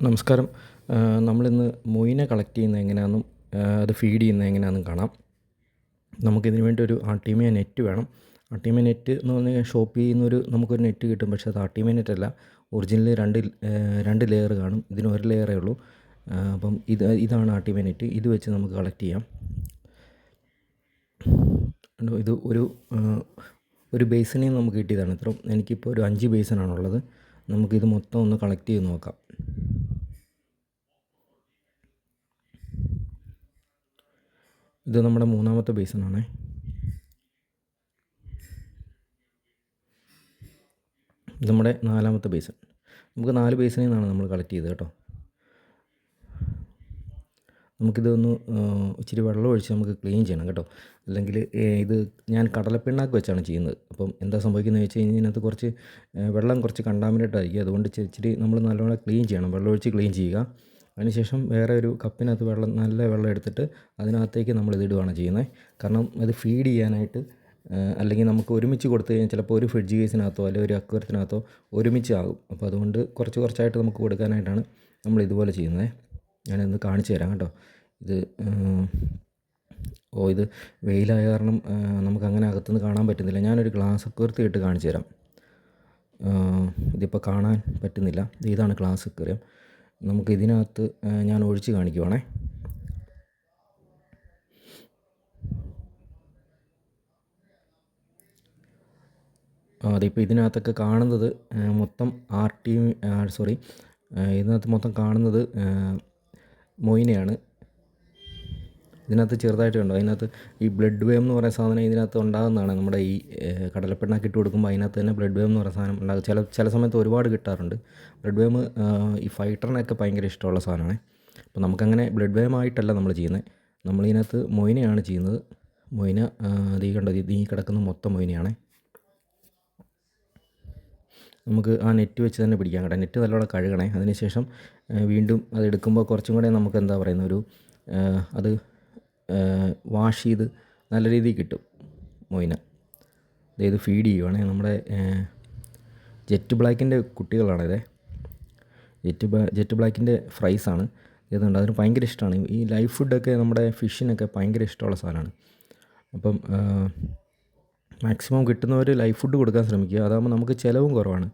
നമസ്കാരം. നമ്മളിന്ന് മൊയിനെ കളക്ട് ചെയ്യുന്നത് എങ്ങനെയാണെന്നും അത് ഫീഡ് ചെയ്യുന്നത് എങ്ങനെയാണെന്നും കാണാം. നമുക്കിതിന് വേണ്ടി ഒരു ആർട്ടിമിയ നെറ്റ് വേണം. ആർട്ടിമിയ നെറ്റ് എന്ന് പറഞ്ഞാൽ ഷോപ്പിൽ നിന്നൊരു നമുക്കൊരു നെറ്റ് കിട്ടും. പക്ഷേ അത് ആർട്ടിമിയ നെറ്റല്ല. ഒറിജിനലി രണ്ട് ലെയർ കാണും. ഇതിന് ഒരു ലെയറേ ഉള്ളൂ. അപ്പം ഇതാണ് ആർട്ടിമിയ നെറ്റ്. ഇത് വെച്ച് നമുക്ക് കളക്ട് ചെയ്യാം. ഇത് ഒരു ബേസിനിൽ നിന്ന് നമുക്ക് കിട്ടിയതാണ്. എനിക്കിപ്പോൾ ഒരു 5 ബേസിനാണുള്ളത്. നമുക്കിത് മൊത്തം ഒന്ന് കളക്ട് ചെയ്ത് നോക്കാം. ഇത് നമ്മുടെ 3ാമത്തെ ബേസിനാണേ. ഇത് നമ്മുടെ 4ാമത്തെ ബേസിൻ. നമുക്ക് 4 ബേസിനിൽ നിന്നാണ് നമ്മൾ കളക്ട് ചെയ്തത് കേട്ടോ. നമുക്കിതൊന്ന് ഇച്ചിരി വെള്ളം ഒഴിച്ച് നമുക്ക് ക്ലീൻ ചെയ്യണം കേട്ടോ. അല്ലെങ്കിൽ ഇത് ഞാൻ കടലപ്പിണ്ണാക്ക് വെച്ചാണ് ചെയ്യുന്നത്. അപ്പം എന്താ സംഭവിക്കുന്നത് വെച്ച് കഴിഞ്ഞാൽ ഇതിനകത്ത് കുറച്ച് വെള്ളം കുറച്ച് കണ്ടാമിനേറ്റ് ആയിരിക്കും. അതുകൊണ്ട് ഇച്ചിരി നമ്മൾ നല്ലോണം ക്ലീൻ ചെയ്യണം. വെള്ളം ഒഴിച്ച് ക്ലീൻ ചെയ്യുക. അതിനുശേഷം വേറെ ഒരു കപ്പിനകത്ത് നല്ല വെള്ളം എടുത്തിട്ട് അതിനകത്തേക്ക് നമ്മളിത് ഇടുകയാണ് ചെയ്യുന്നത്. കാരണം ഇത് ഫീഡ് ചെയ്യാനായിട്ട് അല്ലെങ്കിൽ നമുക്ക് ഒരുമിച്ച് കൊടുത്തു കഴിഞ്ഞാൽ ചിലപ്പോൾ ഒരു ഫ്രിഡ്ജ് കേസിനകത്തോ അല്ലെങ്കിൽ ഒരു അക്വേറിയത്തിനകത്തോ ഒരുമിച്ചാകും. അപ്പോൾ അതുകൊണ്ട് കുറച്ചായിട്ട് നമുക്ക് കൊടുക്കാനായിട്ടാണ് നമ്മൾ ഇതുപോലെ ചെയ്യുന്നത്. ഞാനിന്ന് കാണിച്ചു തരാം കേട്ടോ. ഇത് വെയിലായ കാരണം നമുക്കങ്ങനെ അകത്തുനിന്ന് കാണാൻ പറ്റുന്നില്ല. ഞാനൊരു ഗ്ലാസ് അക്വേറിയത്തിൽ ഇട്ട് കാണിച്ചു തരാം. ഇതിപ്പോൾ കാണാൻ പറ്റുന്നില്ല. ഇതാണ് ഗ്ലാസ് അക്വേറിയം. നമുക്ക് ഇതിനകത്ത് ഞാൻ ഒഴിച്ച് കാണിക്കുവാണേ. അതിപ്പോൾ ഇതിനകത്തൊക്കെ കാണുന്നത് മൊത്തം ഇതിനകത്ത് മൊത്തം കാണുന്നത് മൊയിനെയാണ്. ഇതിനകത്ത് ചെറുതായിട്ട് കണ്ടോ, അതിനകത്ത് ഈ ബ്ലഡ് വേം എന്ന് പറയുന്ന സാധനം ഇതിനകത്ത് ഉണ്ടാകുന്നതാണ്. നമ്മുടെ ഈ കടലപ്പിണ്ണാക്ക് ഇട്ട് കൊടുക്കുമ്പോൾ അതിനകത്ത് തന്നെ ബ്ലഡ് വേം എന്ന് പറയുന്ന സാധനം ഉണ്ടാകും. ചില സമയത്ത് ഒരുപാട് കിട്ടാറുണ്ട്. ബ്ലഡ് വേം ഈ ഫൈറ്ററിനൊക്കെ ഭയങ്കര ഇഷ്ടമുള്ള സാധനമാണ്. അപ്പോൾ നമുക്കങ്ങനെ ബ്ലഡ് വേം ആയിട്ടല്ല നമ്മൾ ചെയ്യുന്നത്. നമ്മളിതിനകത്ത് മൊയിനെയാണ് ചെയ്യുന്നത്. മൊയിന ഈ കണ്ടോ, ഈ കിടക്കുന്ന മൊത്തം മൊയിനെയാണ്. നമുക്ക് ആ നെറ്റ് വെച്ച് തന്നെ പിടിക്കാം കേട്ടോ. നെറ്റ് നല്ലോണം കഴുകണേ. അതിനുശേഷം വീണ്ടും അതെടുക്കുമ്പോൾ കുറച്ചും കൂടെ നമുക്ക് എന്താ പറയുന്നത് അത് വാഷ് ചെയ്ത് നല്ല രീതിയിൽ കിട്ടും മൊയിന. ഇത് ഫീഡ് ചെയ്യുവാണേ. നമ്മുടെ ജെറ്റ് ബ്ലാക്കിൻ്റെ കുട്ടികളാണിത്. ജെറ്റ് ബ്ലാക്കിൻ്റെ ഫ്രൈസാണ്. ഇതുണ്ട്. അതിന് ഭയങ്കര ഇഷ്ടമാണ്. ഈ ലൈഫ് ഫുഡൊക്കെ നമ്മുടെ ഫിഷിനൊക്കെ ഭയങ്കര ഇഷ്ടമുള്ള സാധനമാണ്. അപ്പം മാക്സിമം കിട്ടുന്നവർ ലൈഫ് ഫുഡ് കൊടുക്കാൻ ശ്രമിക്കുക. അതാകുമ്പോൾ നമുക്ക് ചിലവും കുറവാണ്.